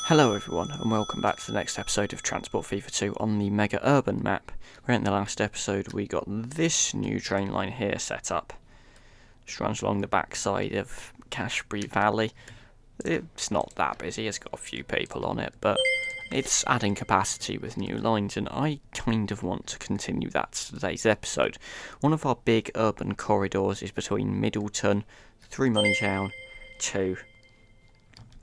Hello everyone, and welcome back to the next episode of Transport Fever 2 on the Mega Urban map, where in the last episode we got this new train line here set up. Just runs along the backside of Cashbury Valley. It's not that busy, it's got a few people on it, but it's adding capacity with new lines, and I kind of want to continue that to today's episode. One of our big urban corridors is between Middleton, through Moneytown, to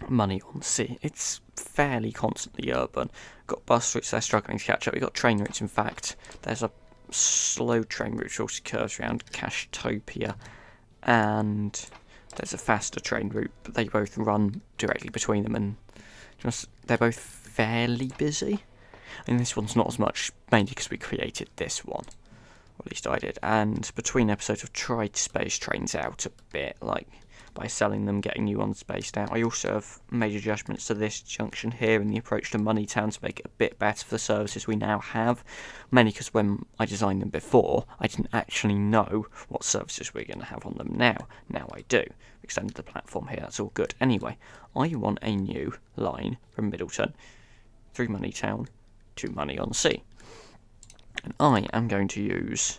Money on Sea. It's fairly constantly urban. Got bus routes they're struggling to catch up. We've got train routes, in fact. There's a slow train route which also curves around Cashtopia, and there's a faster train route, but they both run directly between them, and they're both fairly busy. And this one's not as much, mainly because we created this one. Or at least I did. And between episodes, I've tried to space trains out a bit, by selling them, getting new ones spaced out. I also have made adjustments to this junction here in the approach to Moneytown to make it a bit better for the services we now have, mainly because when I designed them before, I didn't actually know what services we're going to have on them now. Now I do. We extended the platform here, that's all good. Anyway, I want a new line from Middleton through Moneytown to Money on Sea. And I am going to use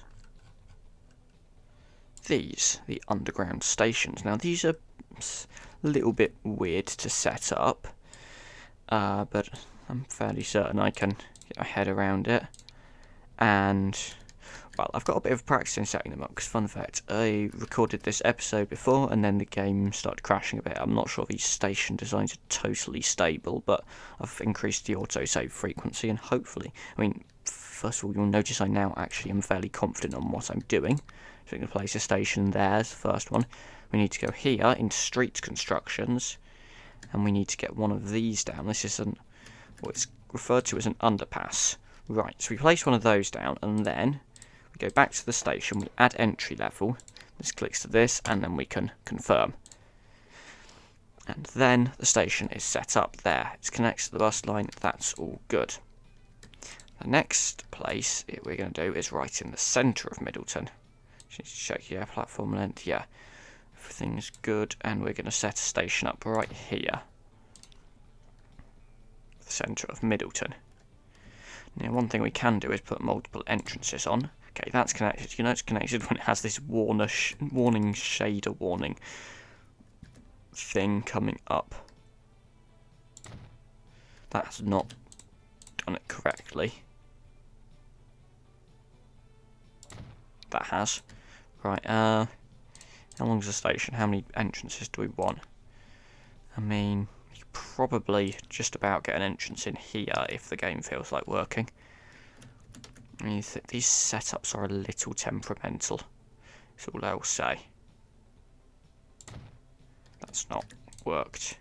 the underground stations. Now these are a little bit weird to set up, but I'm fairly certain I can get my head around it. And well, I've got a bit of practice in setting them up, because fun fact, I recorded this episode before and then the game started crashing a bit. I'm not sure these station designs are totally stable, but I've increased the autosave frequency, and hopefully, first of all, you'll notice I now actually am fairly confident on what I'm doing. So we can place a station there as the first one. We need to go here into street constructions, and we need to get one of these down. This is what's referred to as an underpass. Right, so we place one of those down, and then we go back to the station, we add entry level. This clicks to this, and then we can confirm. And then the station is set up there. It's connected to the bus line, that's all good. The next place we're going to do is right in the centre of Middleton. Just check, yeah, platform length, yeah. Everything's good, and we're going to set a station up right here. The centre of Middleton. Now, one thing we can do is put multiple entrances on. Okay, that's connected. You know it's connected when it has this warning shader warning thing coming up. That's not done it correctly. That has. Right, how long's the station? How many entrances do we want? You probably just about get an entrance in here if the game feels like working. These setups are a little temperamental. That's all I'll say. That's not worked.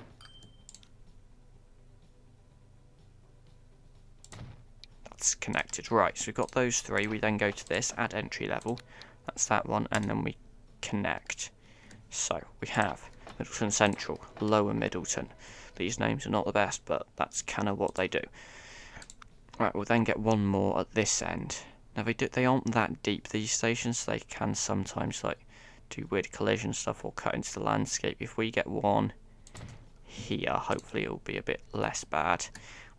That's connected. Right, so we've got those three. We then go to this, add entry level. That's that one, and then we connect. So we have Middleton Central, Lower Middleton. These names are not the best, but that's kind of what they do. Right, we'll then get one more at this end. Now they aren't that deep, these stations, so they can sometimes do weird collision stuff or cut into the landscape. If we get one here, hopefully it'll be a bit less bad.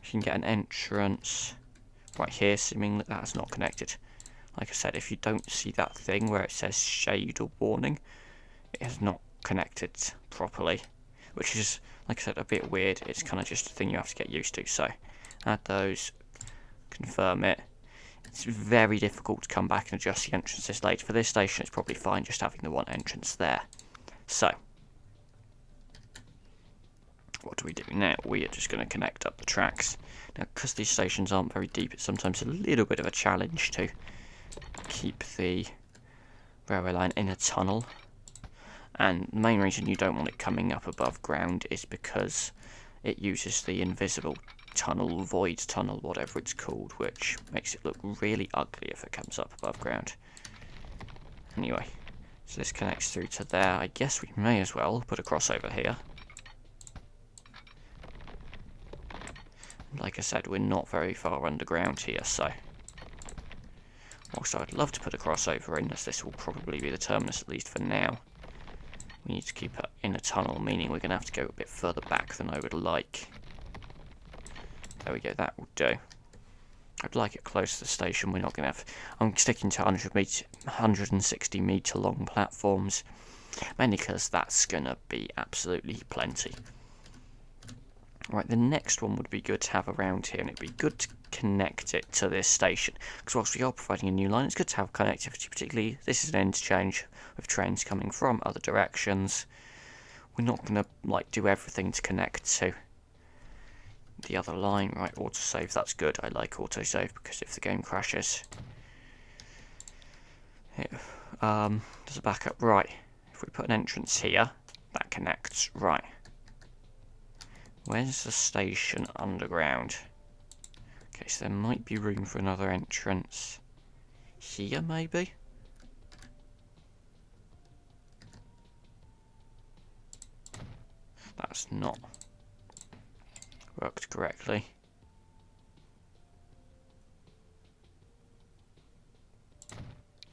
We can get an entrance right here, seemingly that's not connected. Like I said, if you don't see that thing where it says shade or warning, it is not connected properly, which is, like I said, a bit weird. It's kind of just a thing you have to get used to. So add those, confirm it. It's very difficult to come back and adjust the entrances later. For this station, it's probably fine just having the one entrance there. So what do we do now? We are just going to connect up the tracks. Now, because these stations aren't very deep, it's sometimes a little bit of a challenge to keep the railway line in a tunnel. And the main reason you don't want it coming up above ground is because it uses the invisible tunnel, void tunnel, whatever it's called, which makes it look really ugly if it comes up above ground. Anyway, so this connects through to there. I guess we may as well put a crossover here. Like I said, we're not very far underground here, so whilst I'd love to put a crossover in, as this will probably be the terminus at least for now, we need to keep it in a tunnel, meaning we're going to have to go a bit further back than I would like. There we go, that will do. I'd like it close to the station. We're not going to have... I'm sticking to 160 metre long platforms, mainly because that's going to be absolutely plenty. Right, the next one would be good to have around here, and it'd be good to connect it to this station. Because whilst we are providing a new line, it's good to have connectivity, particularly this is an interchange with trains coming from other directions. We're not going to like do everything to connect to the other line. Right, autosave, that's good. I like autosave because if the game crashes, there's a backup. Right, if we put an entrance here, that connects. Right, where's the station underground? Okay, so there might be room for another entrance here, maybe? That's not worked correctly.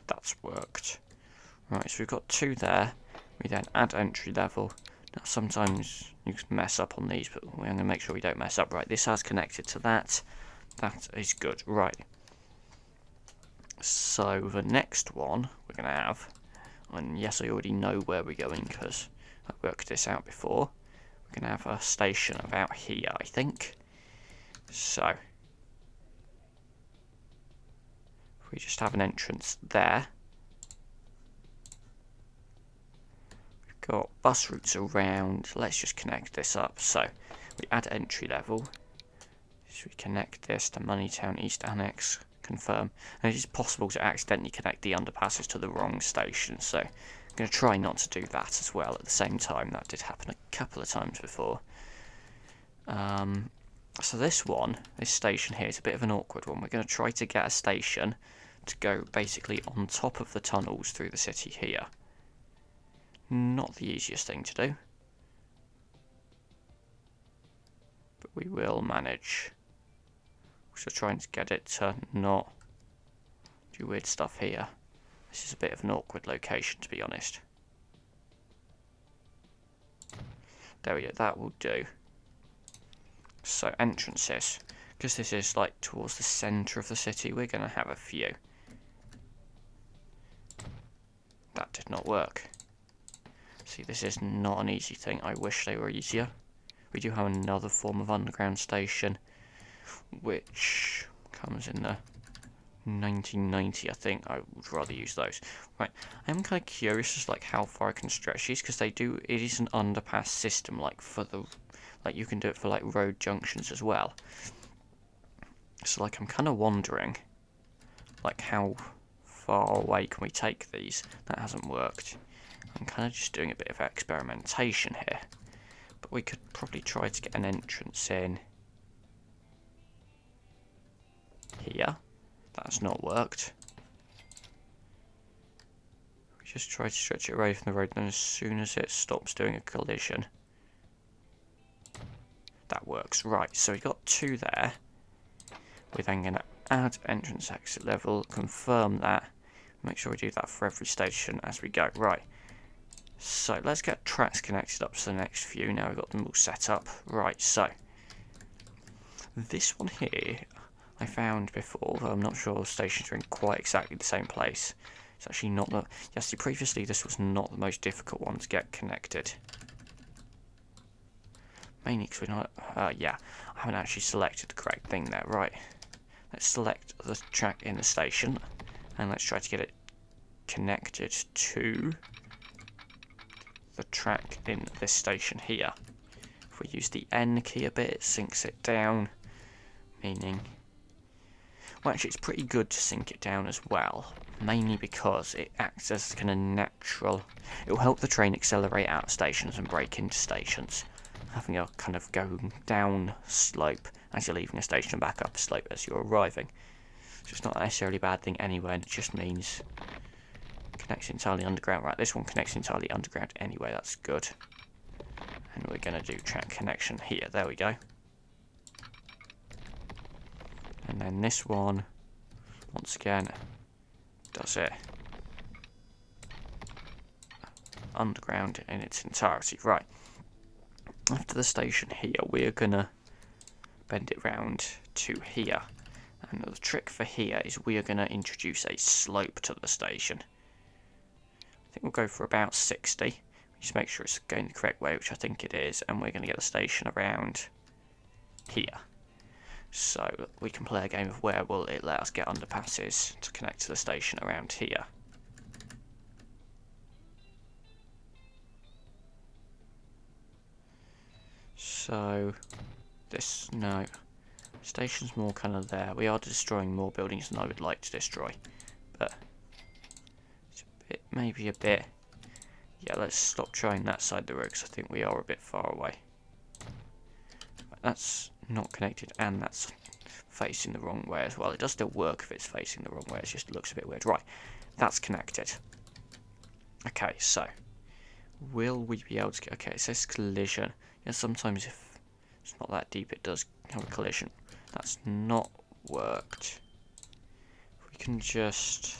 That's worked. Right, so we've got two there. We then add entry level. Now sometimes you can mess up on these, but we're going to make sure we don't mess up. Right, this has connected to that. That is good. Right. So the next one we're going to have, and yes, I already know where we're going because I worked this out before. We're going to have a station about here, I think. So if we just have an entrance there. We've got bus routes around. Let's just connect this up. So we add entry level. So we connect this to Moneytown East Annex. Confirm. And it is possible to accidentally connect the underpasses to the wrong station. So I'm going to try not to do that as well at the same time. That did happen a couple of times before. So this station here is a bit of an awkward one. We're going to try to get a station to go basically on top of the tunnels through the city here. Not the easiest thing to do, but we will manage. So trying to get it to not do weird stuff here. This is a bit of an awkward location, to be honest. There we go, that will do. So entrances, because this is like towards the centre of the city, we're going to have a few. That did not work. See, this is not an easy thing. I wish they were easier. We do have another form of underground station, which comes in the 1990, I think. I would rather use those. Right, I'm kind of curious as like how far I can stretch these, because it is an underpass system, like for the, like you can do it for like road junctions as well. So like I'm kind of wondering, like how far away can we take these? That hasn't worked. I'm kind of just doing a bit of experimentation here, but we could probably try to get an entrance in here. That's not worked. We just try to stretch it away from the road, and then as soon as it stops doing a collision, that works. Right, so we've got two there. We're then going to add entrance exit level, confirm that, make sure we do that for every station as we go. Right, so let's get tracks connected up to the next few. Now we've got them all set up. Right, so this one here I found before, though I'm not sure stations are in quite exactly the same place. It's actually not the... Yes, see, previously this was not the most difficult one to get connected. Mainly because we're not... yeah, I haven't actually selected the correct thing there. Right, let's select the track in the station, and let's try to get it connected to the track in this station here. If we use the N key a bit, it sinks it down, meaning... Well, actually, it's pretty good to sink it down as well, mainly because it acts as kind of natural. It will help the train accelerate out of stations and brake into stations, having a kind of go down slope as you're leaving a station and back up a slope as you're arriving. So it's not necessarily a bad thing anyway, and it just means it connects entirely underground. Right, this one connects entirely underground anyway, that's good. And we're going to do track connection here, there we go. And then this one, once again, does it underground in its entirety. Right, after the station here, we're going to bend it round to here. And the trick for here is we are going to introduce a slope to the station. I think we'll go for about 60. Just make sure it's going the correct way, which I think it is, and we're going to get the station around here. So we can play a game of where will it let us get underpasses to connect to the station around here. So this, no, station's more kind of there. We are destroying more buildings than I would like to destroy, but it's a bit, maybe a bit. Yeah, let's stop trying that side of the road because I think we are a bit far away. That's not connected and that's facing the wrong way as well. It does still work if it's facing the wrong way, it just looks a bit weird. Right, that's connected. Okay, so will we be able to get... Okay, it says collision. Yeah, sometimes if it's not that deep it does have a collision. That's not worked. We can just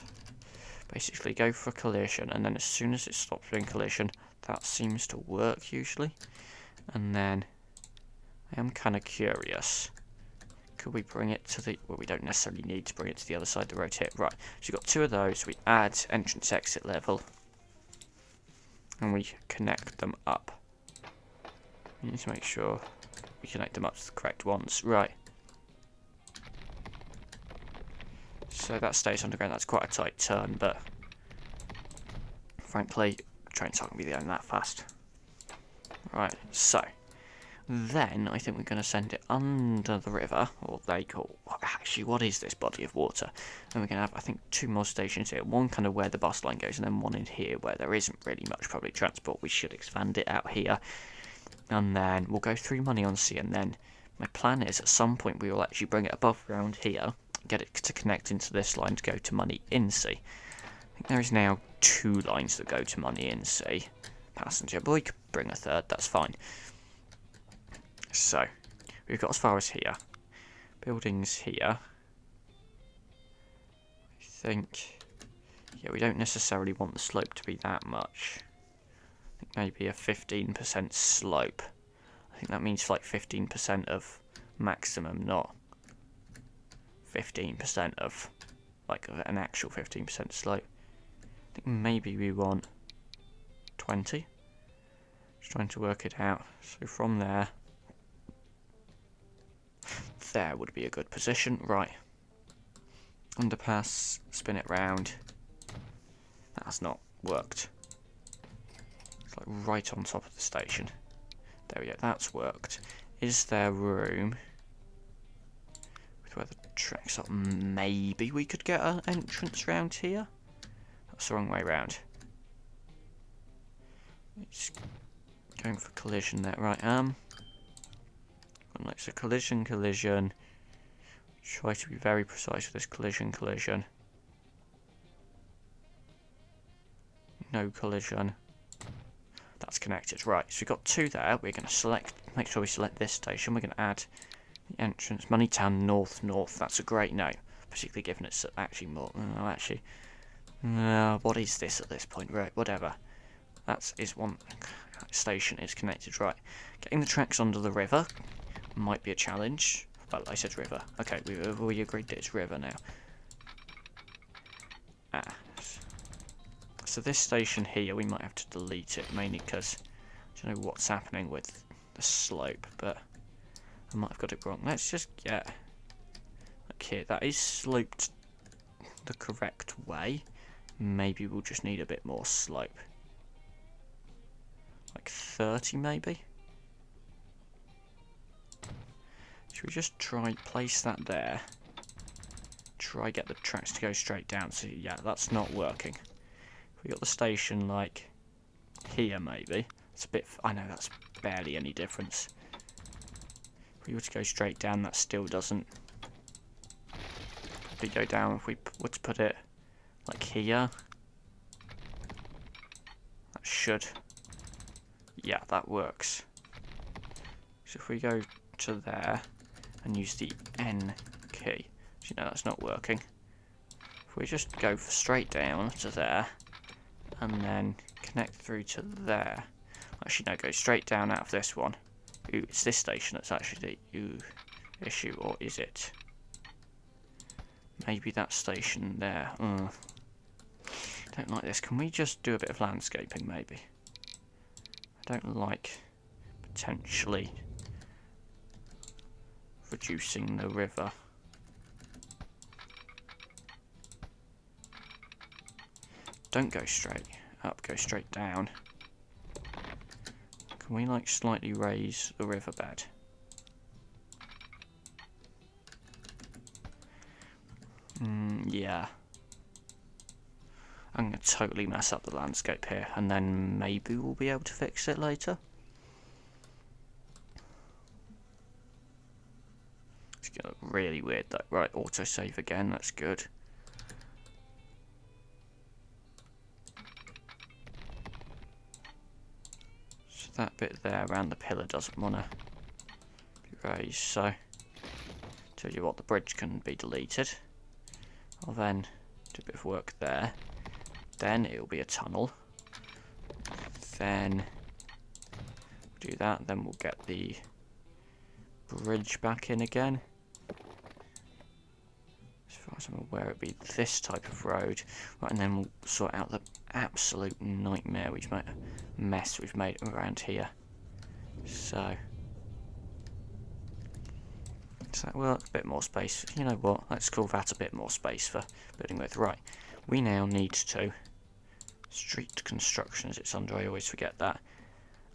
basically go for a collision, and then as soon as it stops doing collision, that seems to work usually. And then I am kind of curious, could we bring it to the... Well, we don't necessarily need to bring it to the other side of the road here. Right, so you've got two of those. We add entrance exit level and we connect them up. We need to make sure we connect them up to the correct ones. Right, so that stays underground. That's quite a tight turn, but frankly trains aren't going to be going that fast. Right, so then I think we're going to send it under the river, or they call... Actually, what is this body of water? And we're going to have, I think, two more stations here. One kind of where the bus line goes, and then one in here where there isn't really much public transport. We should expand it out here. And then we'll go through Money on Sea, and then my plan is at some point we will actually bring it above ground here, get it to connect into this line to go to Money in Sea. I think there is now 2 lines that go to Money in Sea. Passenger, but we could bring a third, that's fine. So, we've got as far as here. Buildings here. I think, yeah, we don't necessarily want the slope to be that much. I think maybe a 15% slope. I think that means like 15% of maximum, not 15% of, like, an actual 15% slope. I think maybe we want 20. Just trying to work it out. So from there would be a good position. Right, underpass, spin it round. That has not worked. It's like right on top of the station. There we go, that's worked. Is there room with where the tracks are? Maybe we could get an entrance round here. That's the wrong way round. It's going for collision there. Right, like, so collision. Try to be very precise with this collision. No collision. That's connected. Right, so we've got 2 there. We're going to select, make sure we select this station. We're going to add the entrance, Moneytown North. That's a great note, particularly given it's actually more. Oh, actually, what is this at this point? Right, whatever. That is one station is connected. Right, getting the tracks under the river might be a challenge. Well, I said river. Okay, we agreed that it's river now. So this station here, we might have to delete it, mainly because I don't know what's happening with the slope, but I might have got it wrong. Let's just get... Okay, that is sloped the correct way. Maybe we'll just need a bit more slope. Like 30 maybe? Should we just try place that there? Try get the tracks to go straight down. So yeah, that's not working. If we got the station like here maybe. It's a bit... I know that's barely any difference. If we were to go straight down, that still doesn't probably go down. If we were to put it like here, that should... Yeah, that works. So if we go to there and use the N key, you know that's not working. If we just go for straight down to there and then connect through to there. Actually no, go straight down out of this one. Ooh, it's this station that's actually the... Ooh, issue, or is it? Maybe that station there. Don't like this. Can we just do a bit of landscaping, maybe? I don't like potentially reducing the river. Don't go straight up, go straight down. Can we like slightly raise the riverbed? Yeah. I'm going to totally mess up the landscape here, and then maybe we'll be able to fix it later. It's going to look really weird though. Right, autosave again, that's good. So that bit there around the pillar doesn't want to be raised, so tell you what, the bridge can be deleted. I'll then do a bit of work there. Then it'll be a tunnel. Then do that. Then we'll get the bridge back in again. As far as I'm aware, it'll be this type of road. Right, and then we'll sort out the absolute nightmare mess we've made around here. So does that work? A bit more space. You know what? Let's call that a bit more space for building with. Right. We now need to street construction as it's under. I always forget that.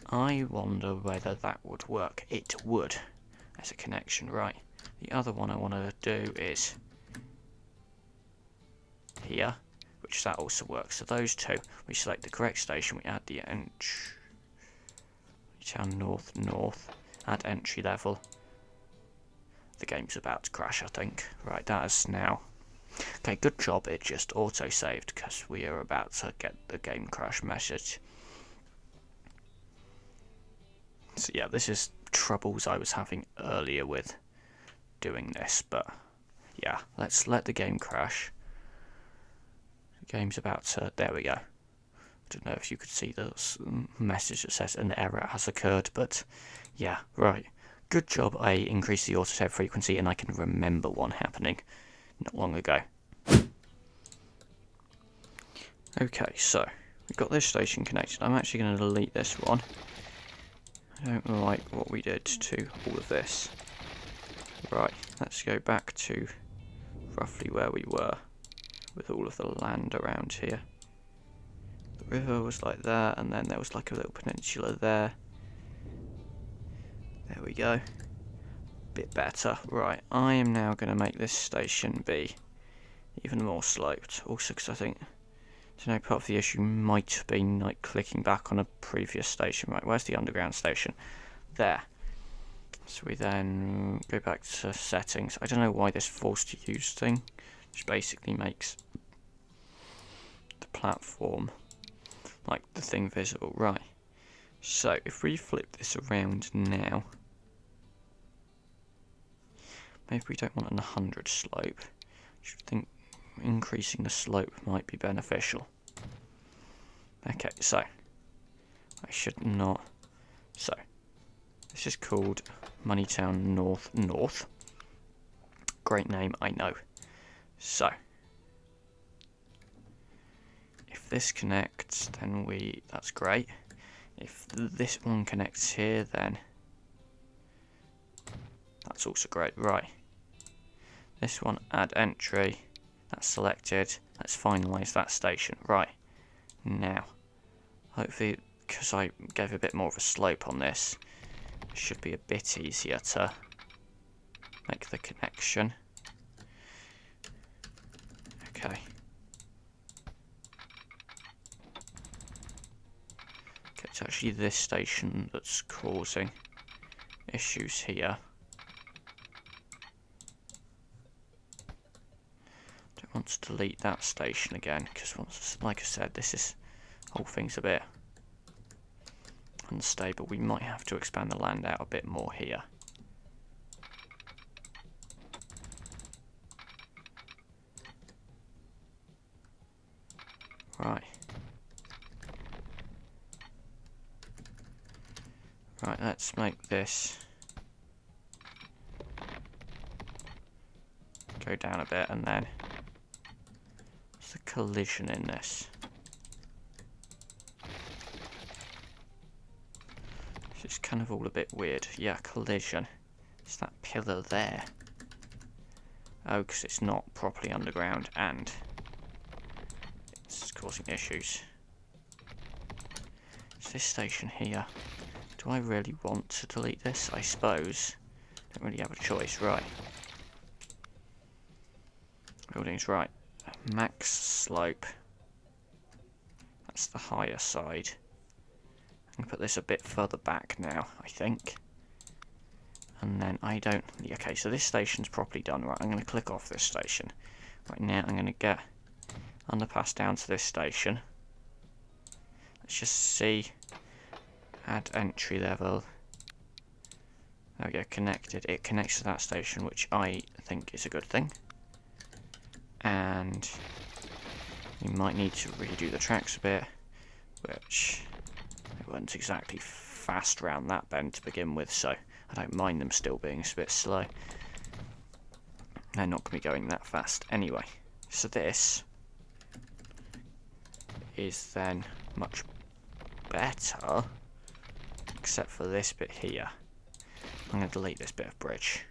I wonder whether that would work. It would as a connection. Right. The other one I want to do is here, which that also works. So those two, we select the correct station. We add the town north, add entry level. The game's about to crash, I think. Right, that is now. Okay, good job, it just auto-saved, because we are about to get the game crash message. So yeah, this is troubles I was having earlier with doing this, but yeah, let's let the game crash. The game's about to, there we go. I don't know if you could see the message that says an error has occurred, but yeah, right. Good job I increased the autosave frequency and I can remember one happening not long ago. Okay, so we've got this station connected. I'm actually going to delete this one. I don't like what we did to all of this. Right, let's go back to roughly where we were with all of the land around here. The river was like that, and then there was like a little peninsula there. There we go. Bit better. Right, I am now going to make this station be even more sloped. Also because I think, part of the issue might have been like clicking back on a previous station. Right, where's the underground station? There. So we then go back to settings. I don't know why this forced to use thing, which basically makes the platform, like the thing visible. Right. So if we flip this around now, maybe we don't want an 100 slope. I should think increasing the slope might be beneficial. Okay, so I should not. So this is called Moneytown North. Great name, I know. So if this connects, then that's great. If this one connects here, then that's also great. Right. This one, add entry. That's selected. Let's finalise that station. Right. Now, hopefully, because I gave a bit more of a slope on this, it should be a bit easier to make the connection. Okay. It's actually this station that's causing issues here. Don't want to delete that station again because, like I said, whole thing's a bit unstable. We might have to expand the land out a bit more here. Right. Right, let's make this go down a bit, and then what's the collision in this? It's kind of all a bit weird. Yeah, collision. It's that pillar there. Oh, because it's not properly underground and it's causing issues. It's this station here. Do I really want to delete this? I suppose. Don't really have a choice, right. Building's right. Max slope. That's the higher side. I'm going to put this a bit further back now, I think. And then I don't... Okay, so this station's properly done. Right, I'm going to click off this station. Right now, I'm going to get underpass down to this station. Let's just see. Add entry level. There we go, connected. It connects to that station, which I think is a good thing. And we might need to redo the tracks a bit, which they weren't exactly fast round that bend to begin with, so I don't mind them still being a bit slow. They're not going to be going that fast anyway. So this is then much better, except for this bit here. I'm going to delete this bit of bridge.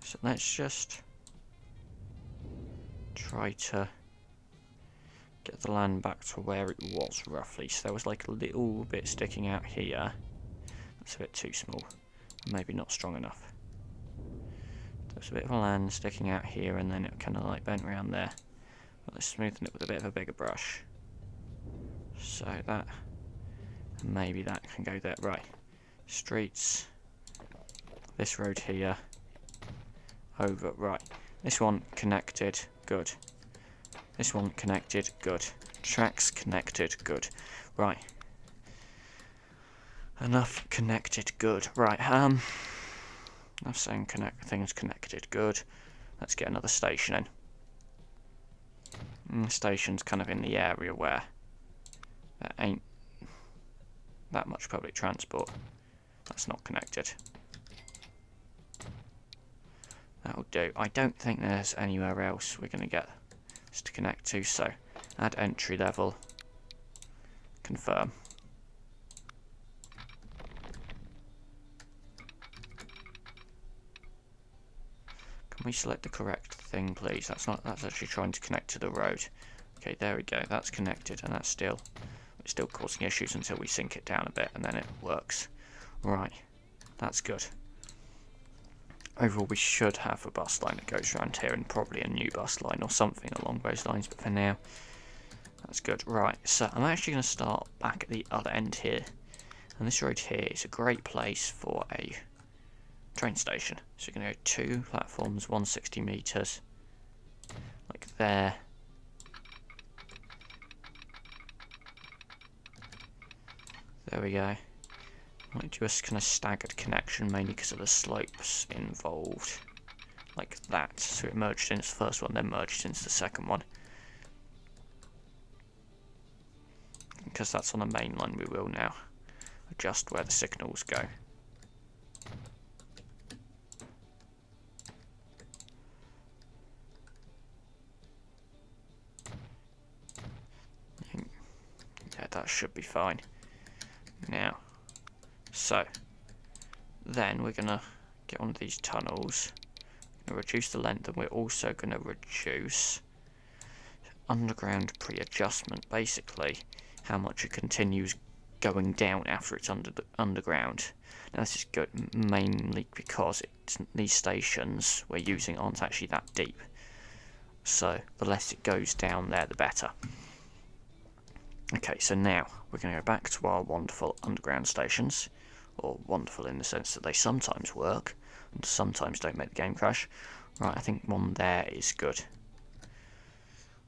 So let's just try to get the land back to where it was roughly. So there was like a little bit sticking out here. That's a bit too small. Maybe not strong enough. There's a bit of a land sticking out here and then it kind of like bent around there. But let's smoothen it with a bit of a bigger brush. So that, maybe that can go there. Right. Streets. This road here. Over. Right. This one connected. Good. This one connected. Good. Tracks connected. Good. Right. Enough connected. Good. Right. Enough saying things connected. Good. Let's get another station in. And the station's kind of in the area where there ain't that much public transport. That's not connected. That'll do. I don't think there's anywhere else we're going to get this to connect to, so add entry level. Confirm. Can we select the correct thing, please? That's actually trying to connect to the road. Okay, there we go. That's connected, and it's still causing issues until we sink it down a bit, and then it works. Right, that's good. Overall, we should have a bus line that goes around here, and probably a new bus line or something along those lines. But for now, that's good. Right, so I'm actually going to start back at the other end here, and this road here is a great place for a train station. So you're going to go 2 platforms, 160 meters, like there. There we go. Might do a kind of staggered connection, mainly because of the slopes involved, like that. So it merged into the first one, then merged into the second one. Because that's on the main line, we will now adjust where the signals go. Yeah, that should be fine. Now, so then we're going to get one of these tunnels, reduce the length, and we're also going to reduce underground pre-adjustment, basically how much it continues going down after it's underground. Now this is good mainly because these stations we're using aren't actually that deep, so the less it goes down there the better. Okay, so now we're going to go back to our wonderful underground stations, or wonderful in the sense that they sometimes work and sometimes don't make the game crash. Right, I think one there is good.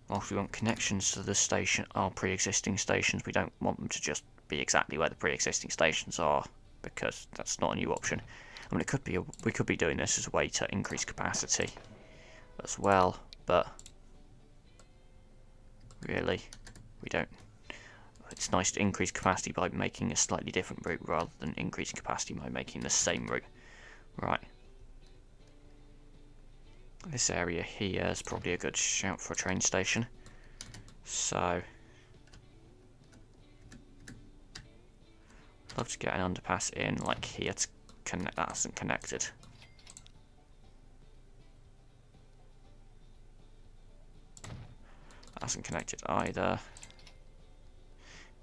Whilst we want connections to the station, our pre-existing stations, we don't want them to just be exactly where the pre-existing stations are, because that's not a new option. I mean, it could be we could be doing this as a way to increase capacity as well, but really, we don't it's nice to increase capacity by making a slightly different route rather than increasing capacity by making the same route. Right. This area here is probably a good shout for a train station. So, I'd love to get an underpass in, like here, to connect. That isn't connected. That isn't connected either.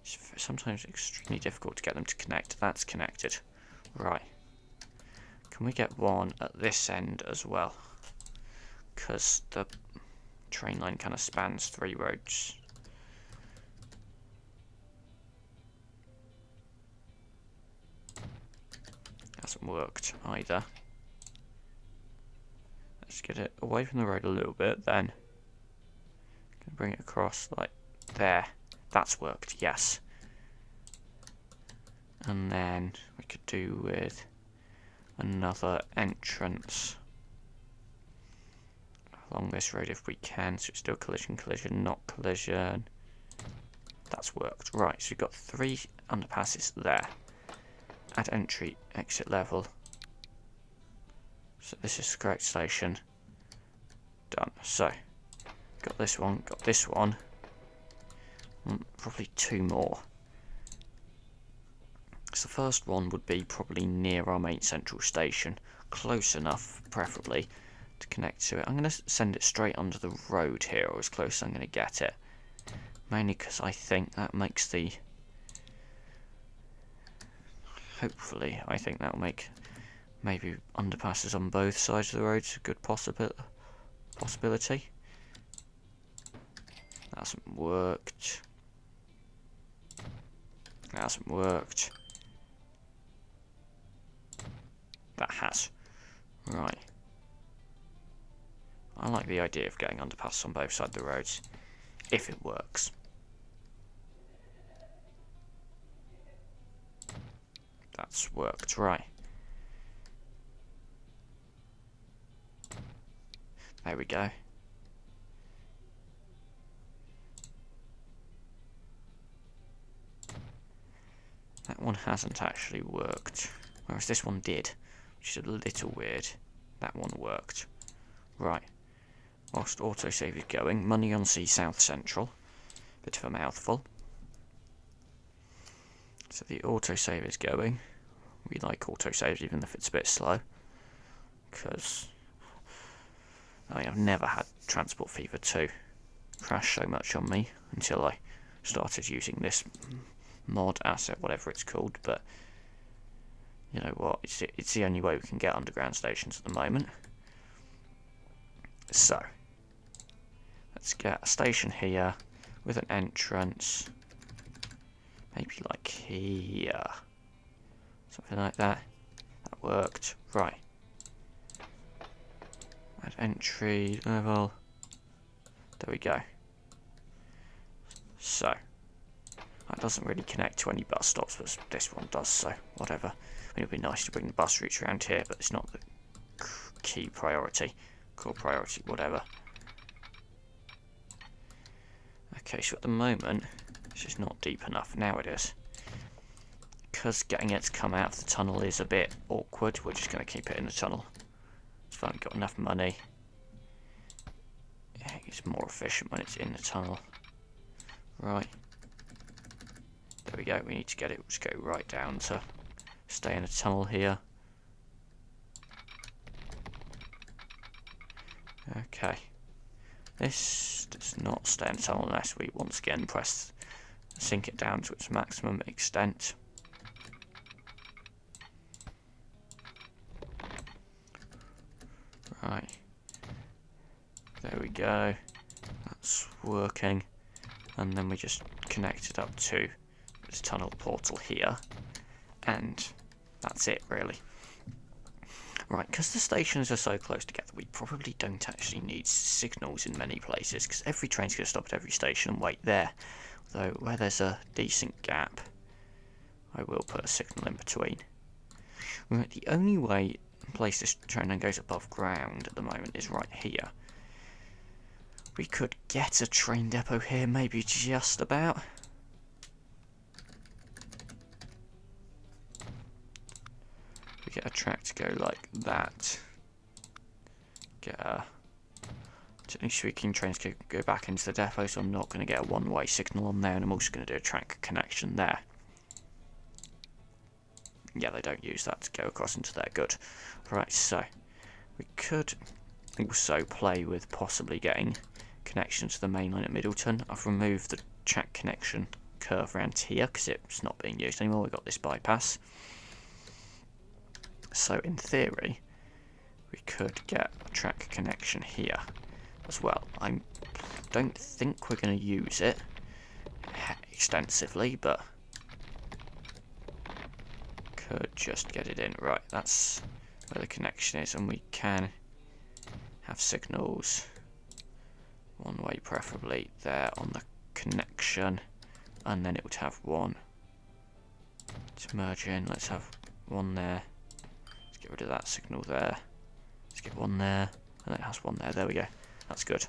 It's sometimes extremely difficult to get them to connect. That's connected. Right. Can we get one at this end as well? Because the train line kind of spans 3 roads. Hasn't worked either. Let's get it away from the road a little bit, then bring it across like there. That's worked, yes. And then we could do with another entrance along this road if we can. So it's still collision, collision, not collision. That's worked. Right, so we've got 3 underpasses there. At entry, exit level. So this is the correct station. Done. So, got this one, got this one. Probably 2 more. So the first one would be probably near our main central station. Close enough, preferably, to connect to it. I'm going to send it straight under the road here, or as close as I'm going to get it. Mainly because I think that makes the... Hopefully, I think that'll make maybe underpasses on both sides of the road a good possibility. That hasn't worked. That hasn't worked. That has. Right. I like the idea of getting underpasses on both sides of the roads, if it works. That's worked, right. There we go. That one hasn't actually worked, whereas this one did, which is a little weird. That one worked. Right. Whilst autosave is going, money on Sea South Central. Bit of a mouthful. So the autosave is going. We like autosave even if it's a bit slow. Because I've never had Transport Fever 2 crash so much on me until I started using this mod asset, whatever it's called, but you know what, it's the only way we can get underground stations at the moment. So let's get a station here with an entrance, maybe like here, something like that. That worked. Right, add entry level, there we go. So that doesn't really connect to any bus stops, but this one does, so whatever. I mean, it would be nice to bring the bus routes around here, but it's not the key priority, core priority, whatever. Okay, so at the moment, it's just not deep enough. Now it is. Because getting it to come out of the tunnel is a bit awkward, we're just going to keep it in the tunnel. It's finally got enough money. Yeah, it's more efficient when it's in the tunnel. Right. There we go, we need to get it, just go right down to stay in a tunnel here. Okay. This does not stay in a tunnel unless we once again sink it down to its maximum extent. Right. There we go. That's working. And then we just connect it up to this tunnel portal here, and that's it really. Right, because the stations are so close together, we probably don't actually need signals in many places, because every train's going to stop at every station and wait there. Though where there's a decent gap, I will put a signal in between. Right, the only place this train then goes above ground at the moment is right here. We could get a train depot here, maybe just about. we get a track to go like that. Get a sweeping trains to go back into the depot, so I'm not going to get a one-way signal on there, and I'm also going to do a track connection there. Yeah, they don't use that to go across into there. Good. Right, so we could also play with possibly getting connection to the main line at Middleton. I've removed the track connection curve around here because it's not being used anymore. We've got this bypass. So in theory, we could get a track connection here as well. I don't think we're going to use it extensively, but could just get it in. Right, that's where the connection is, and we can have signals one way preferably there on the connection, and then it would have one to merge in. Let's have one there. Let's get rid of that signal there. Let's get one there, and it has one there. There we go. That's good.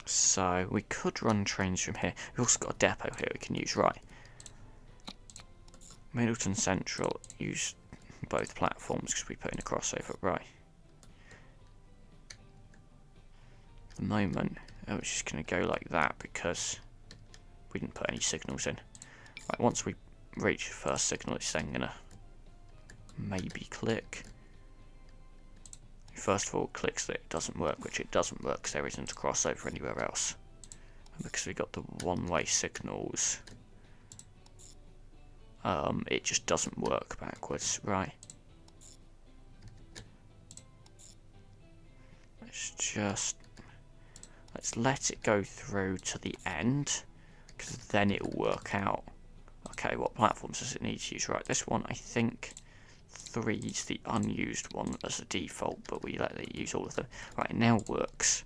So we could run trains from here. We've also got a depot here we can use. Right. Middleton Central, use both platforms because we put in a crossover. Right. At the moment, I was just going to go like that because we didn't put any signals in. Right, once we reach the first signal, it's then going to maybe click. First of all, it clicks that it doesn't work, which it doesn't work because there isn't a crossover anywhere else. And because we got the one-way signals, it just doesn't work backwards. Right. Let's let it go through to the end, because then it'll work out. Okay, what platforms does it need to use? Right, this one, I think 3 is the unused one as a default, but we let it use all of them. Right, it now works.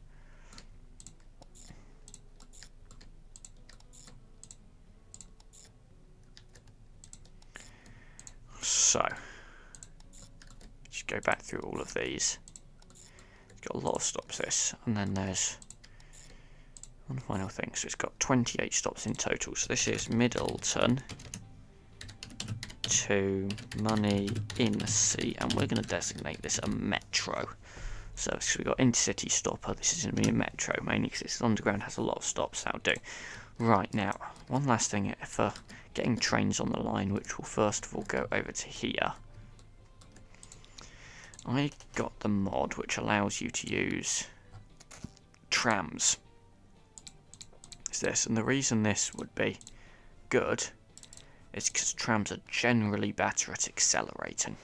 So, just go back through all of these. It's got a lot of stops, this, and then there's one final thing. So it's got 28 stops in total. So this is Middleton to Money in Sea, and we're going to designate this a metro service. So we've got intercity stopper. This is going to be a metro, mainly because it's underground, has a lot of stops. That'll do. Right, now, one last thing for getting trains on the line, which will first of all go over to here. I got the mod which allows you to use trams. Is this, and the reason this would be good is because trams are generally better at accelerating,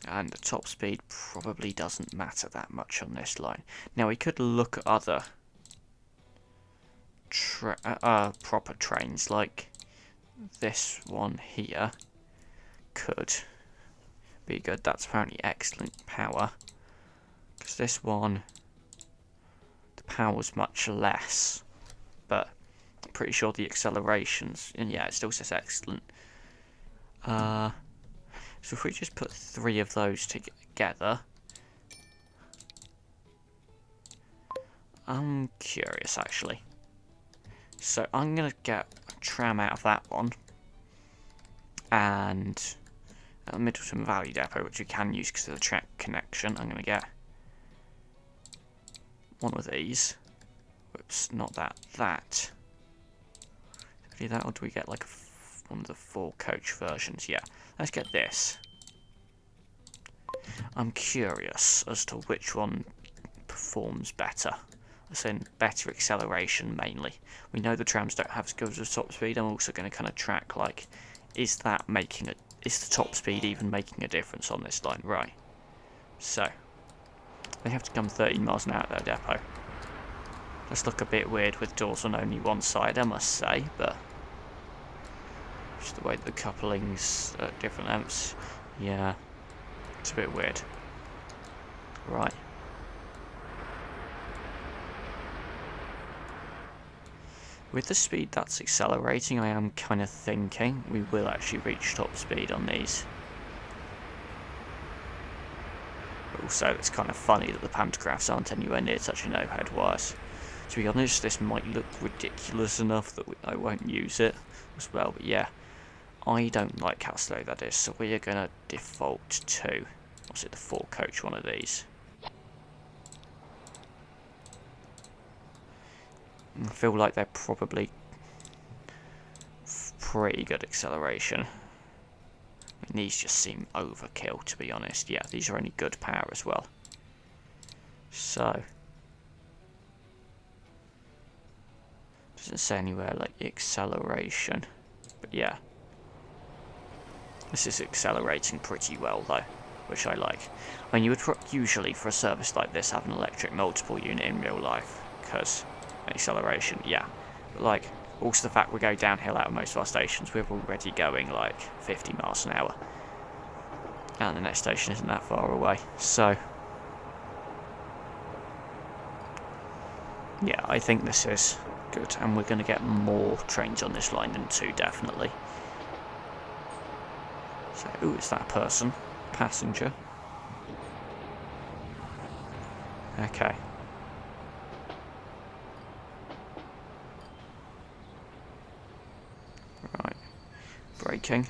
and the top speed probably doesn't matter that much on this line. Now we could look at other proper trains, like this one here could be good. That's apparently excellent power, because this one, the power's much less, but I'm pretty sure the accelerations, and yeah, it still says excellent. So if we just put 3 of those together, I'm curious actually. So I'm going to get a tram out of that one, and at Middleton Valley Depot, which we can use because of the track connection, I'm going to get one of these. Whoops, not that. That. Do that, or do we get like one of the 4 coach versions? Yeah, let's get this. I'm curious as to which one performs better. As in, better acceleration mainly. We know the trams don't have as good as a top speed. I'm also going to kind of track, like, is the top speed even making a difference on this line? Right. So, they have to come 13 miles an hour at their depot. Does look a bit weird with doors on only one side, I must say, but just the way the coupling's at different lengths. Yeah, it's a bit weird. Right. With the speed that's accelerating, I am kind of thinking we will actually reach top speed on these. But also, it's kind of funny that the pantographs aren't anywhere near touching overhead wires. To be honest, this might look ridiculous enough that I won't use it as well, but yeah. I don't like how slow that is, so we are going to default to, what's it, the 4 coach one of these. I feel like they're probably pretty good acceleration. I mean, these just seem overkill, to be honest. Yeah, these are only good power as well. So, doesn't say anywhere like acceleration, but yeah, this is accelerating pretty well though, which I like. I mean, you would usually for a service like this have an electric multiple unit in real life, because acceleration, yeah, but like also the fact we go downhill out of most of our stations, we're already going like 50 miles an hour, and the next station isn't that far away, so yeah, I think this is good, and we're going to get more trains on this line than 2, definitely. So, ooh, is that a person? Passenger? Okay. Right. Braking.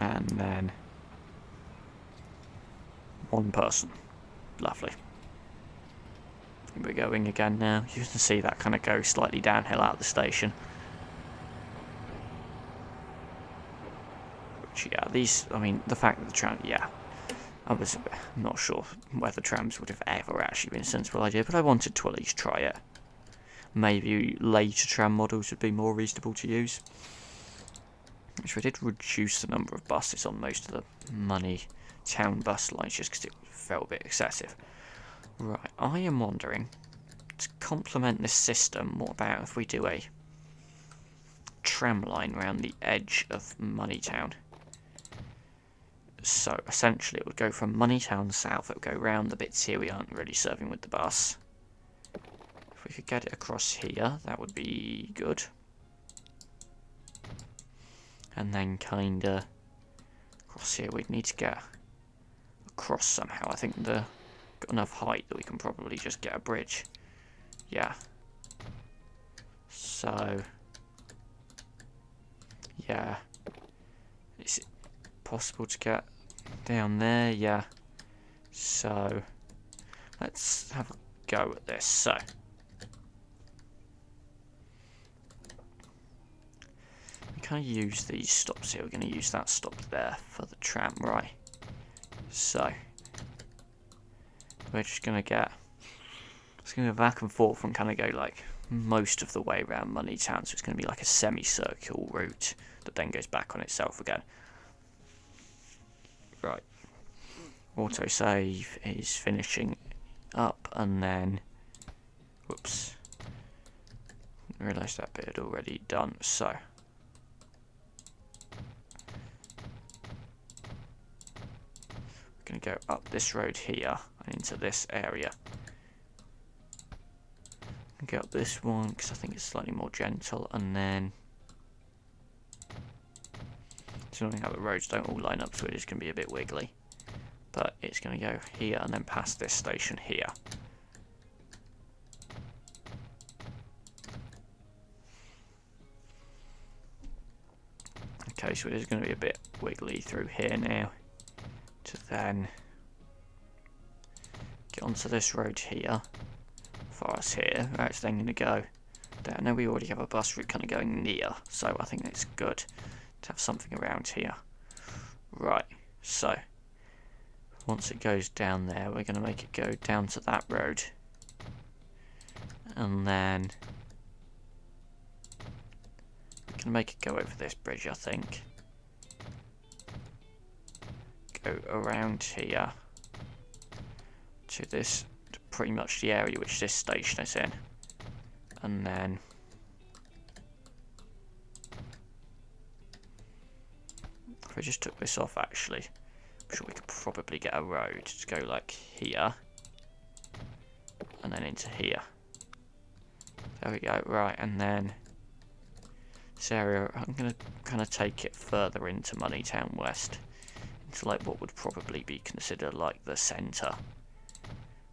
And then 1 person. Lovely. We're going again now. You can see that kind of go slightly downhill out of the station. Which, yeah, these, I mean, the fact that the tram, yeah, I was not sure whether trams would have ever actually been a sensible idea, but I wanted to at least try it. Maybe later tram models would be more reasonable to use. Which we did reduce the number of buses on most of the money town bus lines just because it felt a bit excessive. Right, I am wondering, to complement this system, what about if we do a tram line around the edge of Moneytown? So essentially it would go from Moneytown south, it would go round the bits here we aren't really serving with the bus. If we could get it across here, that would be good. And then kinda across here we'd need to get across somehow. I think got enough height that we can probably just get a bridge. Yeah. So yeah. Is it possible to get down there? Yeah. So let's have a go at this. So we kind of use these stops here. We're going to use that stop there for the tram, right? So we're just going to get, it's going to go back and forth and kind of go like most of the way around Moneytown. So it's going to be like a semicircular route that then goes back on itself again. Right. Autosave is finishing up, and then, whoops, I realised that bit had already done, so we're going to go up this road here and into this area. Go up this one because I think it's slightly more gentle, and then it's annoying how the roads don't all line up, so it is going to be a bit wiggly. But it's going to go here and then past this station here. Okay, so it is going to be a bit wiggly through here now. To then get onto this road here. For us here, right, it's then going to go there. I know we already have a bus route kind of going near, so I think it's good to have something around here. Right, so once it goes down there, we're going to make it go down to that road. And then we're going to make it go over this bridge, I think. Go around here to this, to pretty much the area which this station is in. And then if we just took this off, actually, I'm sure we could probably get a road to go like here and then into here. There we go. Right, and then this area, I'm going to kind of take it further into Moneytown West, into like what would probably be considered like the centre.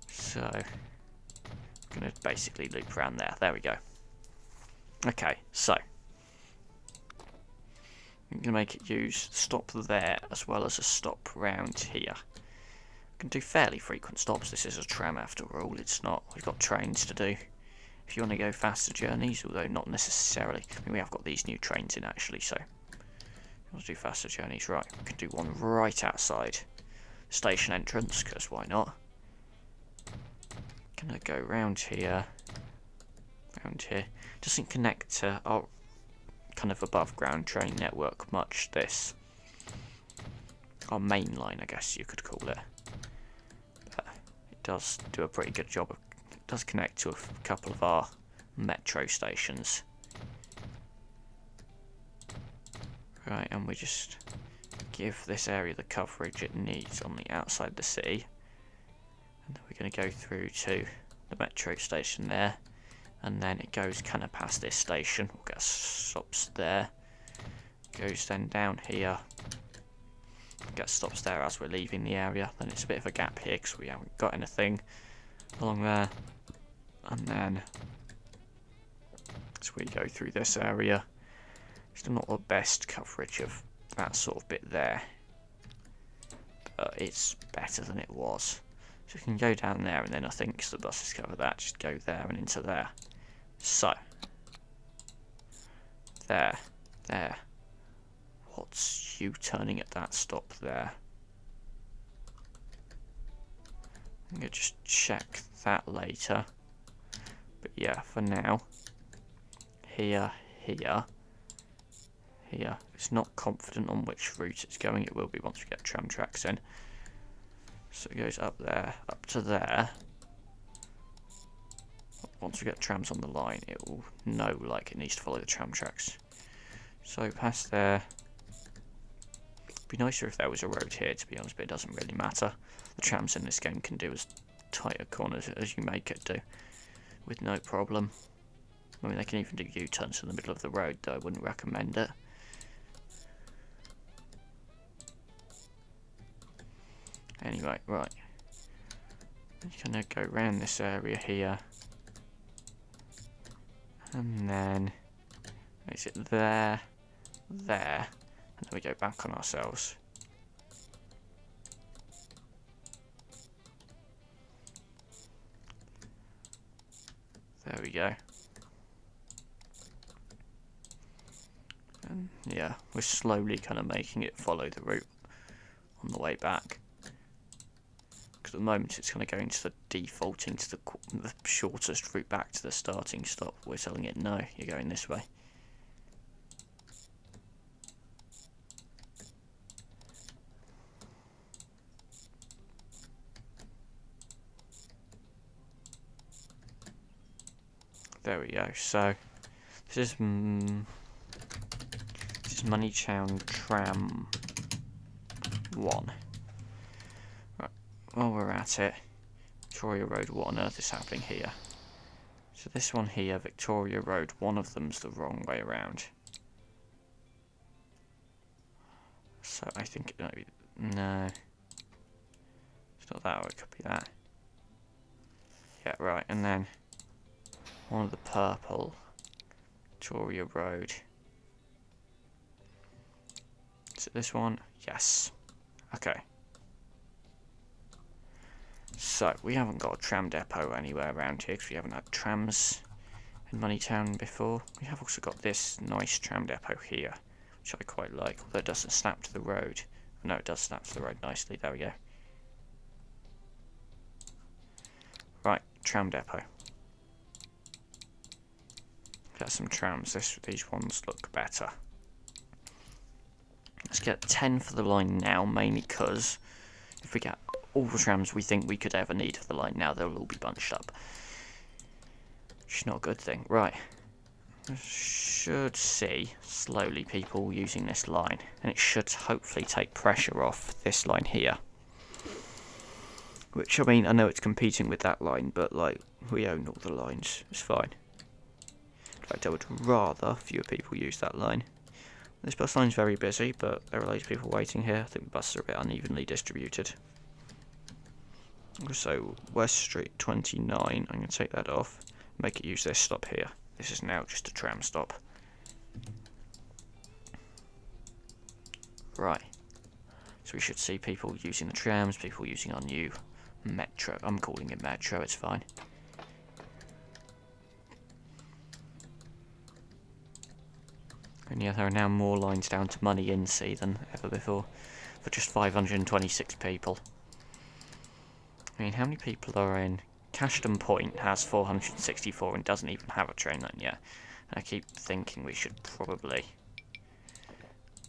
So I'm going to basically loop around there. There we go. Okay, so I'm going to make it use stop there as well as a stop round here. We can do fairly frequent stops. This is a tram after all, it's not. We've got trains to do. If you want to go faster journeys, although not necessarily. I mean, we have got these new trains in actually, so let's do faster journeys. Right, we can do one right outside the station entrance, because why not? Gonna go round here. Doesn't connect to our kind of above ground train network much, this. Our main line, I guess you could call it. But it does do a pretty good job of, it does connect to a couple of our metro stations. Right, and we just give this area the coverage it needs on the outside the city. And then we're going to go through to the metro station there. And then it goes kind of past this station. We'll get stops there. Goes then down here. Get stops there as we're leaving the area. Then it's a bit of a gap here because we haven't got anything along there. And then as we go through this area, still not the best coverage of that sort of bit there. But it's better than it was. So we can go down there, and then I think because the buses cover that, just go there and into there. So, there. What's you turning at that stop there? I'm going to just check that later. But yeah, for now, here. It's not confident on which route it's going. It will be once we get tram tracks in. So it goes up there, up to there. Once we get trams on the line, it will know like it needs to follow the tram tracks. So past there. It'd be nicer if there was a road here, to be honest, but it doesn't really matter. The trams in this game can do as tight a corners as you make it do, with no problem. I mean, they can even do U-turns in the middle of the road, though I wouldn't recommend it. Anyway, right. I'm gonna go around this area here. And then is it there, and then we go back on ourselves. There we go. And yeah, we're slowly kind of making it follow the route on the way back. Because at the moment it's kind of going to the defaulting to the shortest route back to the starting stop. We're telling it no, you're going this way. There we go. So this is Moneytown Tram 1. Right, while we're at it, Victoria Road, what on earth is happening here? So this one here, Victoria Road, one of them's the wrong way around. So I think it might be, no, it's not that, or it could be that. Yeah, right, and then one of the purple, Victoria Road. Is it this one? Yes. Okay. So, we haven't got a tram depot anywhere around here because we haven't had trams in Moneytown before. We have also got this nice tram depot here, which I quite like, although it doesn't snap to the road. No, it does snap to the road nicely. There we go. Right, tram depot. Get some trams. These ones look better. Let's get 10 for the line now, mainly because if we get all the trams we think we could ever need for the line now, they'll all be bunched up. Which is not a good thing. Right. I should see slowly people using this line, and it should hopefully take pressure off this line here. Which, I mean, I know it's competing with that line, but, like, we own all the lines. It's fine. In fact, I would rather fewer people use that line. This bus line's very busy, but there are loads of people waiting here. I think the buses are a bit unevenly distributed. So, West Street 29, I'm going to take that off, make it use this stop here. This is now just a tram stop. Right. So we should see people using the trams, people using our new metro. I'm calling it metro, it's fine. And yeah, there are now more lines down to Money in Sea than ever before, for just 526 people. I mean, how many people are in? Cashton Point has 464 and doesn't even have a train line yet. And I keep thinking we should probably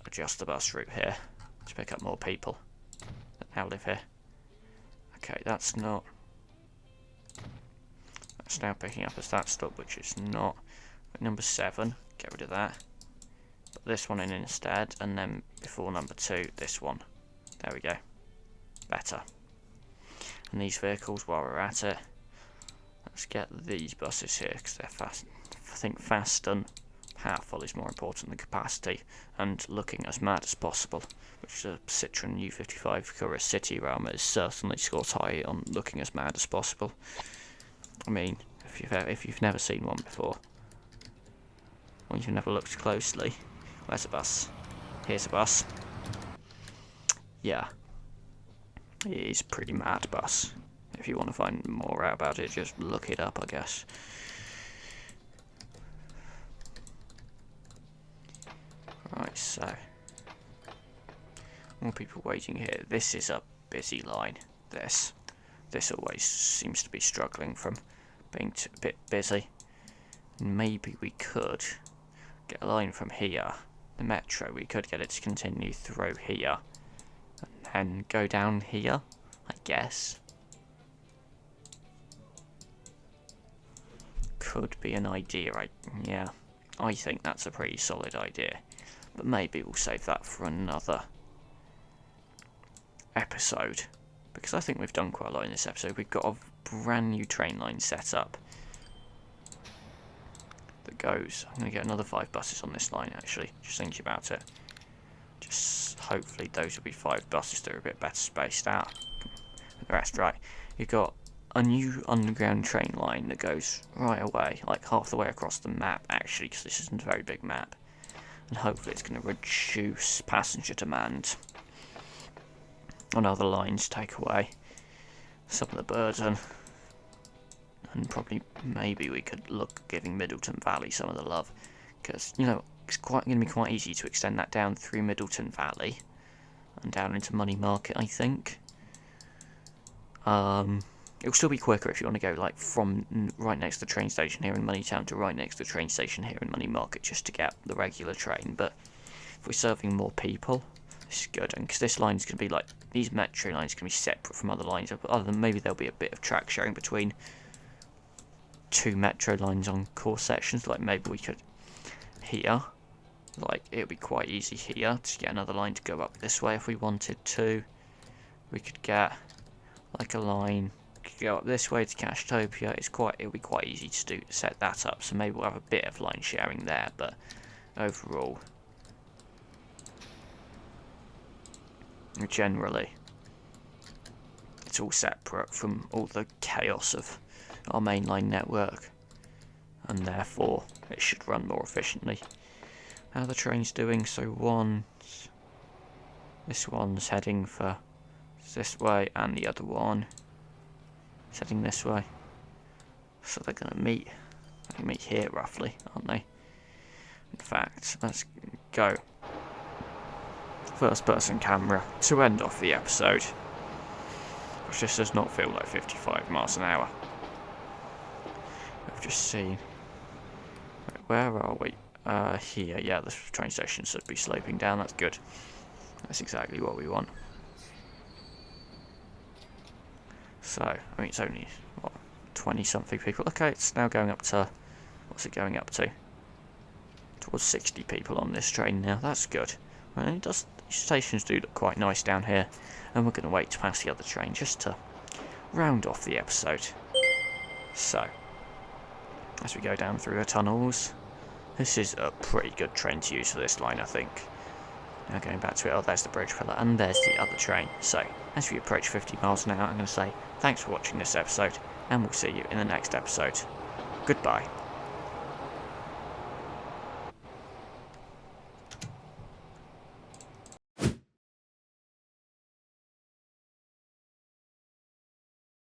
adjust the bus route here to pick up more people that now live here. Okay, that's not... That's now picking up as that stop, which is not... Number 7, get rid of that. Put this one in instead, and then before number 2, this one. There we go. Better. And these vehicles, while we're at it, let's get these buses here, because they're fast. I think fast and powerful is more important than capacity, and looking as mad as possible, which the Citroen U55 Courier City Realm is certainly scores high on looking as mad as possible. I mean, if you've never seen one before, or you've never looked closely, where's a bus? Here's a bus. Yeah. It is pretty mad bus. If you want to find more out about it, just look it up, I guess. Right, so more people waiting here. This is a busy line. This always seems to be struggling from being a bit busy. Maybe we could get a line from here, the metro. We could get it to continue through here and then go down here, I guess. Could be an idea, yeah. I think that's a pretty solid idea. But maybe we'll save that for another episode. Because I think we've done quite a lot in this episode. We've got a brand new train line set up that goes... I'm going to get another 5 buses on this line, actually. Just thinking about it. Just hopefully those will be 5 buses that are a bit better spaced out. The rest, right. You've got a new underground train line that goes right away, like half the way across the map, actually, because this isn't a very big map. And hopefully it's going to reduce passenger demand on other lines, take away some of the burden. And probably, maybe we could look giving Middleton Valley some of the love. Because, you know, it's going to be quite easy to extend that down through Middleton Valley and down into Money Market, I think. It'll still be quicker if you want to go like from right next to the train station here in Moneytown to right next to the train station here in Money Market just to get the regular train. But if we're serving more people, this is good. And because this line's going to be like, these metro lines can be separate from other lines. Other than maybe there'll be a bit of track sharing between 2 metro lines on core sections. Like maybe we could here, like it would be quite easy here to get another line to go up this way if we wanted to. We could get like a line go up this way to Cashtopia. It'll be quite easy to set that up, so maybe we'll have a bit of line sharing there, but overall generally it's all separate from all the chaos of our mainline network, and therefore it should run more efficiently. How are the trains doing? So this one's heading for this way, and the other one is heading this way. So they're going to meet here roughly, aren't they? In fact, let's go first person camera to end off the episode, which just does not feel like 55 miles an hour. I've just seen... Where are we? Here, yeah, the train station should be sloping down, that's good. That's exactly what we want. So, I mean, it's only, what, 20-something people. Okay, it's now going up to... What's it going up to? Towards 60 people on this train now, that's good. And it does, stations do look quite nice down here. And we're going to wait to pass the other train just to round off the episode. So, as we go down through the tunnels, this is a pretty good train to use for this line, I think. Now going back to it, oh, there's the bridge pillar, and there's the other train. So, as we approach 50 miles an hour, I'm going to say thanks for watching this episode, and we'll see you in the next episode. Goodbye.